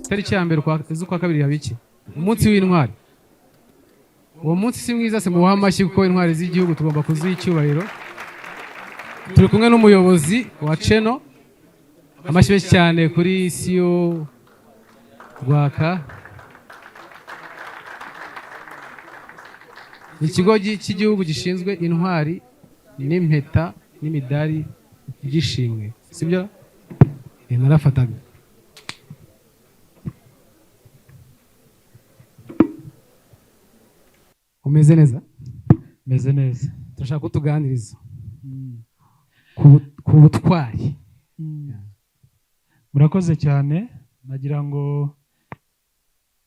Tariki ya mbere z'ukwa kabiri yabiki umunsi w'intwari. Uwo munsi si mwiza se muha amashyi kuko intwari z'igihugu tugomba kuziha icyubahiro. Turi kumwe n'umuyobozi wa Cheno, amashyi menshi cyane kuri CEO Rwaka. Ikigo cy'igihugu gishinzwe intwari n'impeta n'imidari by'ishimwe, sibyo? Narafataga. Umeze neza? Meze neza. Turashaka kutuganiriza ku butwari. Murakoze cyane. Nagira ngo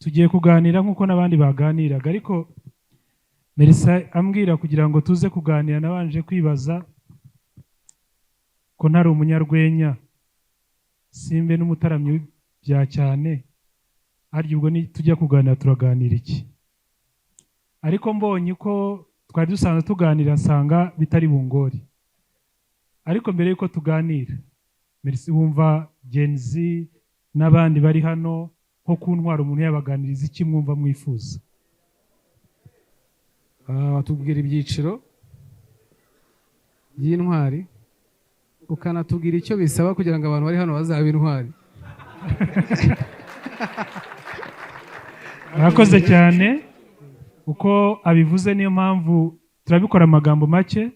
tugiye kuganira nk'uko n'abandi baganiraga, ariko Melissa ambwira kugira ngo tuze kuganira nabanje kwibaza ko ntari umunyarwenya simbe n'umutaramyi bya cyane, ariko ubwo ni tujya kuganira turaganira iki? Ariko mbonye ko twari dusanzwe tuganira nsanga bitari bungori. Ariko mbere yuko tuganira, Melissa wumva Gen Z n'abandi bari hano nko kuntwara umuntu yabaganiriza iki mwumva mwifuza? Watubwira ibyiciro by'intwari, ukanatubwira icyo bisaba kugira ngo abantu bari hano bazabe intwari. Murakoze cyane. Uko abivuze niyo mpamvu turabikora amagambo make.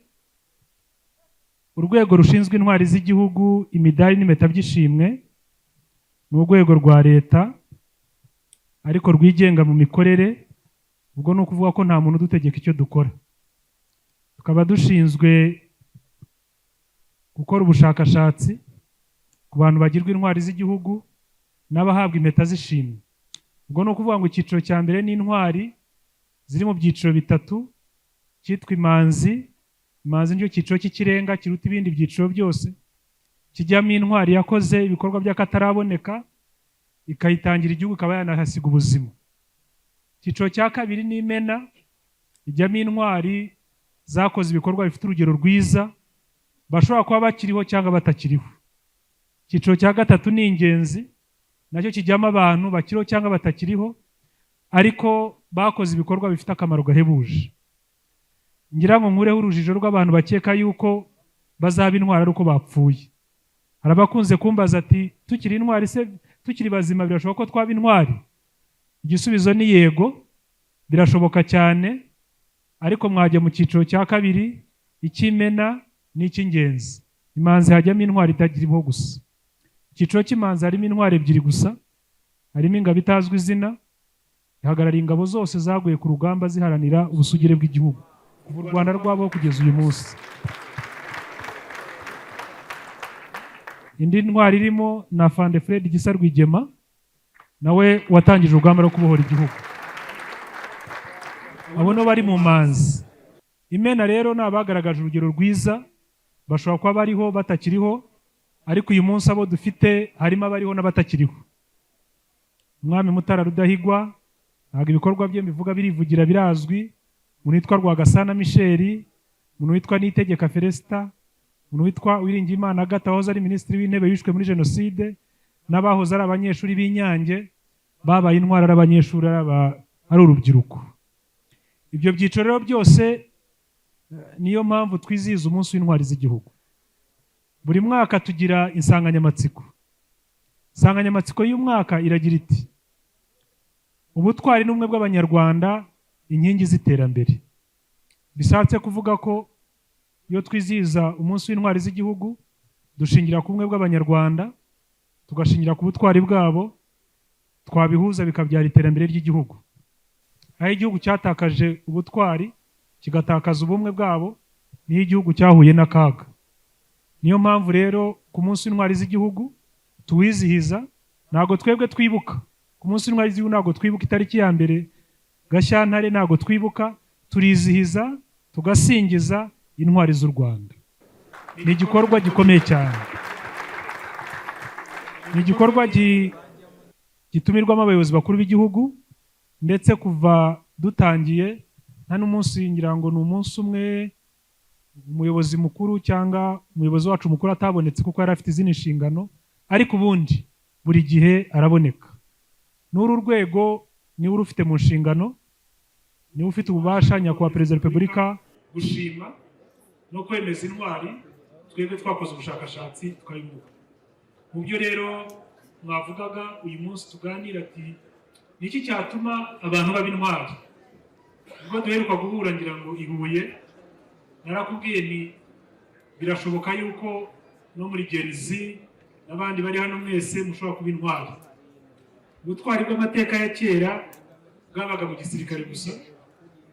Urwego rushinzwe intwari z'igihugu, imidari n'impeta by'ishimwe ni urwego rwa leta ariko rwigenga mu mikorere. Ubwo ni ukuvuga ko nta muntu udutegeka icyo dukora. Tukaba dushinzwe gukora ubushakashatsi ku bantu bagirwa intwari z'igihugu n'abahabwa impeta z'ishimwe. Ubwo ni ukuvuga ngo icyiciro cya mbere ni intwari ziri mu byiciro bitatu, cyitwa imanzi. Imanzi nicyo cyiciro cy'ikirenga kiruta ibindi byiciro byose, kijyamo intwari yakoze ibikorwa by'akataraboneka ikayitangira igihugu ikaba yanahasiga ubuzima. Icyiciro cya kabiri ni imena, ijyamo intwari zakoze ibikorwa bifite urugero rwiza, bashobora kuba bakiriho cyangwa batakiriho. Icyiciro cya gatatu ni ingenzi, nacyo kijyamo abantu bakiriho cyangwa batakiriho ariko bakoze ibikorwa bifite akamaro gahebuje. Ngira ngo nkureho urujijo rw'abantu bakeka yuko bazaba intwari ari uko bapfuye. Hari abakunze kumbaza ati tukiri intwari se, tukiri bazima birashoboka ko twaba intwari? Igisubizo ni yego, birashoboka cyane, ariko mwajya mu cyiciro cya kabiri, icy'imena n'icy'ingenzi. Imanzi hajyamo intwari itagiriho gusa. Icyiciro cy'imanzi harimo intwari ebyiri gusa, harimo ingabo itazwi izina, ihagarariye ingabo zose zaguye ku rugamba ziharanira ubusugire bw'igihugu kuva u Rwanda rwabo kugeza uyu munsi. Indi ntwari irimo na Afande Fred Gisa Rwigema, nawe watangije urugamba rwo kubohora igihugu. Abo no bari mu manzi. Imena rero ni abagaragaje urugero rwiza, bashobora kuba bariho batakiriho, ariko uyu munsi abo dufite harimo abariho n'abatakiriho. Umwami Mutara Rudahigwa, ntabwo ibikorwa bye bivuga birivugira birazwi. Umuntu witwa Rwagasana Michel, umuntu witwa Niyitegeka Felicita, umuntu witwa Uwiringiyimana Agatha wahoze ari minisitiri w'intebe yishwe muri jenoside, n'abahoze ari abanyeshuri b'Inyange babaye intwari ari abanyeshuri ari urubyiruko. Ibyo byiciro rero byose niyo mpamvu twizihiza umunsi w'intwari z'igihugu. Buri mwaka tugira insanganyamatsiko. Insanganyamatsiko y'umwaka iragira iti: ubutwari n'ubumwe bw'Abanyarwanda, inkingi z'iterambere. Bishatse kuvuga ko iyo twizihiza umunsi w'intwari z'igihugu dushingira ku bumwe bw'Abanyarwanda, tugashingira ku butwari bwabo, twabihuza bikabyara iterambere ry'igihugu. Aho igihugu cyatakaje ubutwari kigatakaza ubumwe bwabo, niho igihugu cyahuye n'akaga. Niyo mpamvu rero ku munsi w'intwari z'igihugu tuwizihiza, ntago twebwe twibuka. Ku munsi w'intwari z'igihugu ntago twibuka itariki ya mbere Gashyantare, ntago twibuka, turizihiza tugasingiza intwari z'u Rwanda. Ni igikorwa gikomeye cyane. Ni igikorwa gitumirwamo abayobozi bakuru b'igihugu, ndetse kuva dutangiye nta n'umunsi ngira ngo ni umunsi umwe umuyobozi mukuru cyangwa umuyobozi wacu mukuru atabonetse kuko yari afite izindi nshingano, ariko ubundi buri gihe araboneka. N'uru rwego niwe urufite mu nshingano, niwe ufite ububasha nyakubahwa Perezida wa Repubulika gushima no kwemeza intwari twebwe twakoze ubushakashatsi tukabivuga. Mu byo rero mwavugaga uyu munsi tuganira ati niki cyatuma abantu baba intwari. Ubwo duheruka guhura ngira ngo i Huye narakubwiye ni birashoboka yuko no muri Gen Z n'abandi bari hano mwese mushobora kuba intwari. Ubutwari bw'amateka ya kera bwabaga mu gisirikare gusa,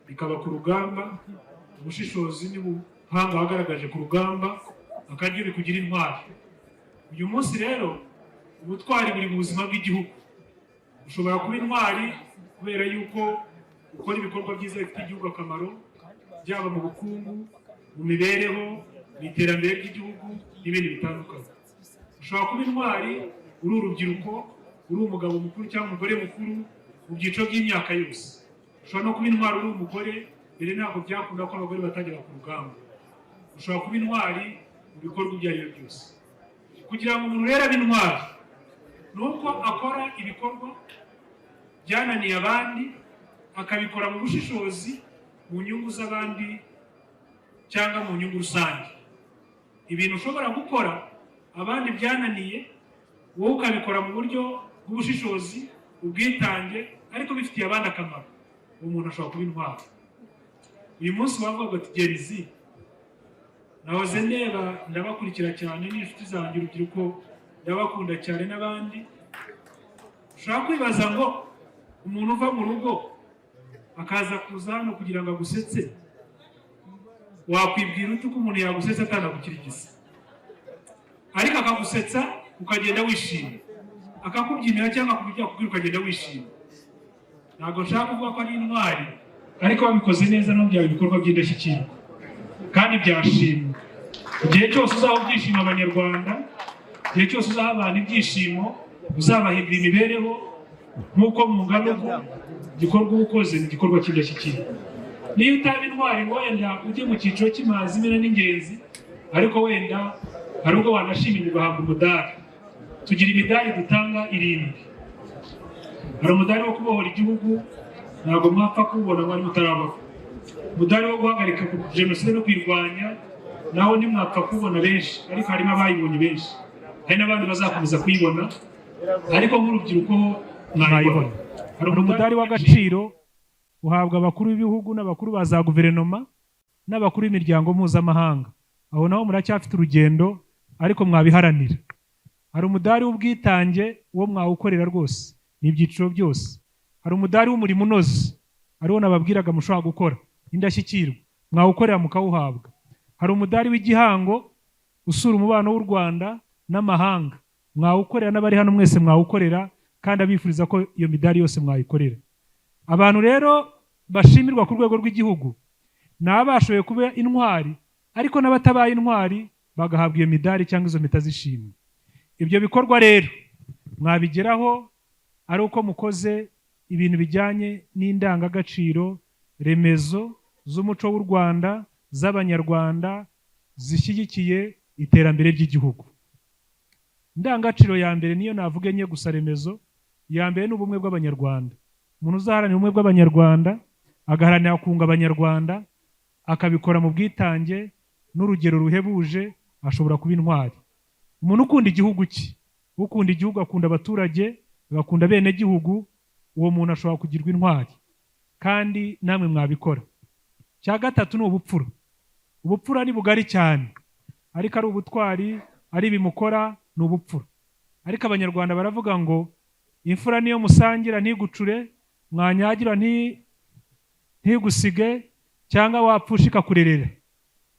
bikaba ku rugamba, ubushishozi n'ubuhanga wagaragaje ku rugamba akaryo bikugira intwari. Uyu munsi rero ubutwari buri mu buzima bw'igihugu. Ushobora kuba intwari kubera yuko ukora ibikorwa byiza bifite igihugu akamaro, byaba mu bukungu, mu mibereho, mu iterambere ry'igihugu n'ibindi bitandukanye. Ushobora kuba intwari uri urubyiruko, uri umugabo mukuru cyangwa umugore mukuru mu byiciro by'imyaka yose. Ushobora no kuba intwari uri umugore, mbere ntabwo byakunda ko abagore batagera ku rugamba. Ushobora kuba intwari mu bikorwa ibyo ari byo byose. Kugira ngo umuntu rero abe intwari, nuko akora ibikorwa byananiye abandi, akabikora mu bushishozi, mu nyungu z'abandi cyangwa mu nyungu rusange. Ibintu ushobora gukora abandi byananiye, wowe ukabikora mu buryo bw'ubushishozi, ubwitange, ariko bifitiye abandi akamaro, uwo muntu ashobora kuba intwari. Uyu munsi bavuga ati Gen Z, nahoze ndeba ndabakurikira cyane n'inshuti zanjye urubyiruko ndabakunda cyane n'abandi. Ushobora kwibaza ngo umuntu uva mu rugo akaza kuza hano kugira ngo agusetse, wakwibwira uti ko umuntu yagusetsa atanagukirigisa, ariko akagusetsa ukagenda wishimye, akakubyinira cyangwa akubwira ukagenda wishimye. Ntabwo nshaka kuvuga ko ari intwari, ariko babikoze neza no byaba ibikorwa by'indashyikirwa kandi byashimwe. Igihe cyose uzaha ibyishimo abanyarwanda, igihe cyose uzaha abantu ibyishimo, uzabahindura imibereho nk'uko mungana uko igikorwa ukoze ni igikorwa cy'indashyikirwa. Niyo utaba intwari ngo wenda ujye mu cyiciro cy'imanzi imena n'ingenzi, ariko wenda hari ubwo wanashimira ugahabwa umudari. Tugira imidari dutanga 7. Hari umudari wo kubohora igihugu, ntabwo mwapfa kuwubona mwari mutarabaho. Umudari wo guhagarika jenoside no kwirwanya, naho ntimwapfa kuwubona benshi, ariko harimo abayibonye benshi. Hari n'abandi bazakomeza kuyibona, ariko nk'urubyiruko mwayibona. Hari umudari w'agaciro uhabwa abakuru b'ibihugu n'abakuru ba za guverinoma n'abakuru b'imiryango mpuzamahanga. Aho naho muracyafite urugendo, ariko mwabiharanira. Hari umudari w'ubwitange wo mwawukorera rwose n'ibyiciro byose. Hari umudari w'umurimo unoze, ariwo nababwiraga mushobora gukora indashyikirwa, mwawukorera mukawuhabwa. Hari umudari w'igihango usura umubano w'u Rwanda n'amahanga, mwawukorera n'abari hano mwese mwawukorera, kandi abifuriza ko iyo midari yose mwayikorera. Abantu rero bashimirwa ku rwego rw'igihugu ni abashoboye kuba intwari, ariko n'abatabaye intwari bagahabwa iyo midari cyangwa izo mpeta z'ishimwe. Ibyo bikorwa rero mwabigeraho ari uko mukoze ibintu bijyanye n'indangagaciro remezo z'umuco w'u Rwanda, z'abanyarwanda, zishyigikiye iterambere ry'igihugu. Indangagaciro ya mbere niyo navuga enye gusa remezo. Ya mbere ni ubumwe bw'abanyarwanda. Umuntu uzaharanira ubumwe bw'abanyarwanda, agaharanira kunga abanyarwanda, akabikora mu bwitange n'urugero ruhebuje, ashobora kuba intwari. Umuntu ukunda igihugu cye, ukunda igihugu, akunda abaturage, agakunda bene gihugu, uwo muntu ashobora kugirwa intwari, kandi namwe mwabikora. Cya gatatu ni ubupfura. Ubupfura ni bugari cyane, ariko ari ubutwari, ari bimukora ni ubupfura. Ariko abanyarwanda baravuga ngo imfura niyo musangira ntigucure, mwanyagira ntigusige, cyangwa wapfusha ikakurerera.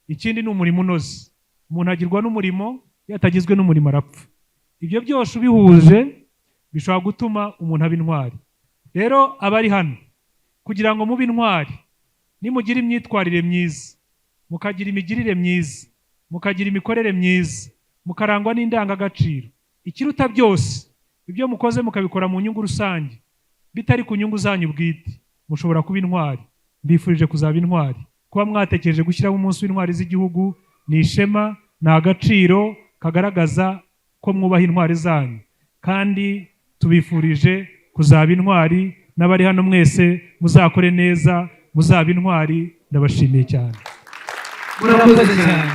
Ikindi ni umurimo unoze. Umuntu agirwa n'umurimo, iyo atagizwe n'umurimo arapfa. Ibyo byose ubihuje bishobora gutuma umuntu aba intwari. Rero abari hano kugira ngo mube intwari, nimugira imyitwarire myiza, mukagira imigirire myiza, mukagira imikorere myiza, mukarangwa n'indangagaciro, ikiruta byose ibyo mukoze mukabikora mu nyungu rusange, bitari ku nyungu zanyu bwite, mushobora kuba intwari. Mbifurije kuzaba intwari. Kuba mwatekereje gushyiraho umunsi w'intwari z'igihugu ni ishema, ni agaciro kagaragaza ko mwubaha intwari zanyu, kandi tubifurije kuzaba intwari. N'abari hano mwese muzakore neza, muzaba intwari. Ndabashimiye cyane. Murakoze cyane.